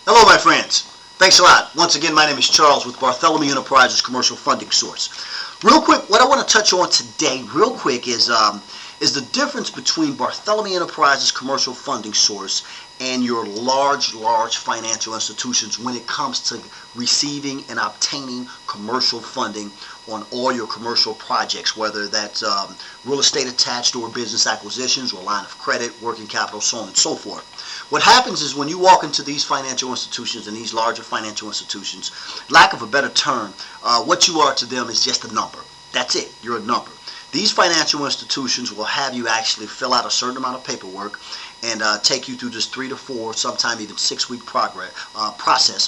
Hello, my friends. Thanks a lot. Once again, my name is Charles with Barthelemy Enterprises Commercial Funding Source. Real quick, what I want to touch on today, real quick, is the difference between Barthelemy Enterprises Commercial Funding Source and your large financial institutions when it comes to receiving and obtaining commercial funding on all your commercial projects, whether that's real estate attached or business acquisitions or line of credit, working capital, so on and so forth. What happens is when you walk into these financial institutions and these larger financial institutions, lack of a better term, what you are to them is just a number. That's it. You're a number. These financial institutions will have you actually fill out a certain amount of paperwork and take you through this 3 to 4, sometime even 6-week process.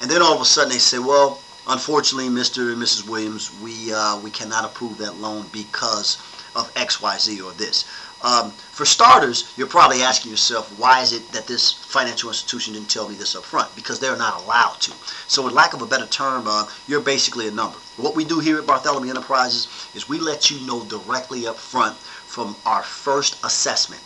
And then all of a sudden they say, well, unfortunately, Mr. and Mrs. Williams, we cannot approve that loan because of X, Y, Z or this. For starters, you're probably asking yourself, why is it that this financial institution didn't tell me this up front? Because they're not allowed to. So with lack of a better term, you're basically a number. What we do here at Barthelemy Enterprises is we let you know directly up front from our first assessment.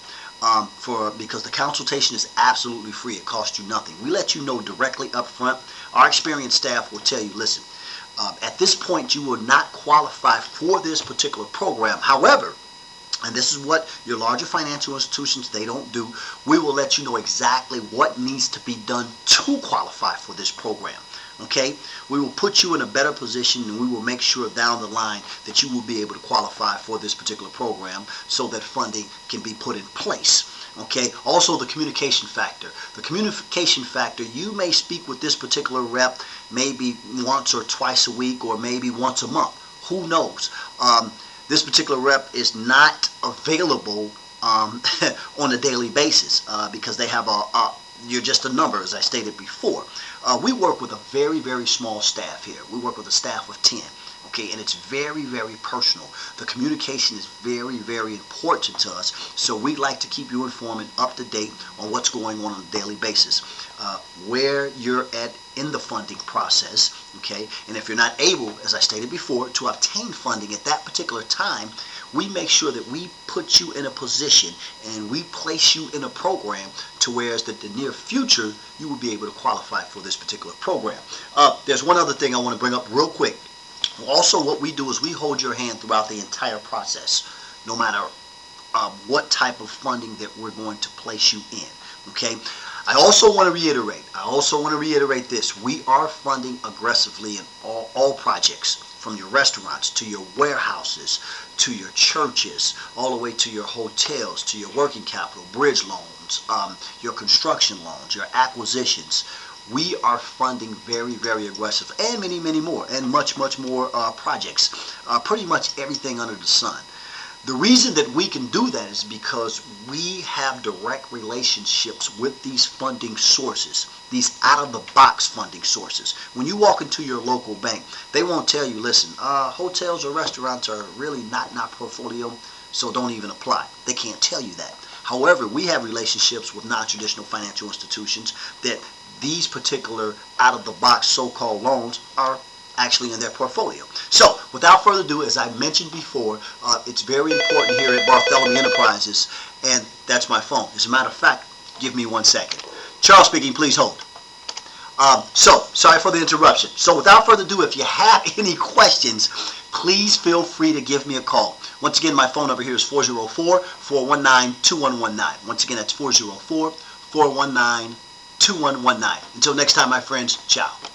Because the consultation is absolutely free. It costs you nothing. We let you know directly up front. Our experienced staff will tell you, listen, at this point you will not qualify for this particular program. However, and this is what your larger financial institutions, they don't do, we will let you know exactly what needs to be done to qualify for this program. Okay? We will put you in a better position, and we will make sure down the line that you will be able to qualify for this particular program so that funding can be put in place. Okay? Also, the communication factor. The communication factor, you may speak with this particular rep maybe once or twice a week or maybe once a month. Who knows? This particular rep is not available on a daily basis because they have you're just a number, as I stated before. We work with a very small staff here. We work with a staff of 10. Okay, and it's very personal. The communication is very important to us, so we like to keep you informed and up to date on what's going on a daily basis, where you're at in the funding process. Okay, and if you're not able, as I stated before, to obtain funding at that particular time, we make sure that we put you in a position and we place you in a program to whereas that the near future you will be able to qualify for this particular program. There's one other thing I want to bring up real quick. Also, what we do is we hold your hand throughout the entire process, no matter what type of funding that we're going to place you in. Okay. I also want to reiterate this. We are funding aggressively in all projects, from your restaurants to your warehouses to your churches, all the way to your hotels, to your working capital, bridge loans, your construction loans, your acquisitions. We are funding very aggressive, and many more, and much more projects. Pretty much everything under the sun. The reason that we can do that is because we have direct relationships with these funding sources, these out-of-the-box funding sources. When you walk into your local bank, they won't tell you, listen, hotels or restaurants are really not in our portfolio, so don't even apply. They can't tell you that. However, we have relationships with non-traditional financial institutions that these particular out-of-the-box so-called loans are actually in their portfolio. So, without further ado, as I mentioned before, it's very important here at Barthelemy Enterprises, and that's my phone. As a matter of fact, give me 1 second. Charles speaking, please hold. Sorry for the interruption. So, without further ado, if you have any questions, please feel free to give me a call. Once again, my phone number here is 404-419-2119. Once again, that's 404-419-2119. Until next time, my friends, ciao.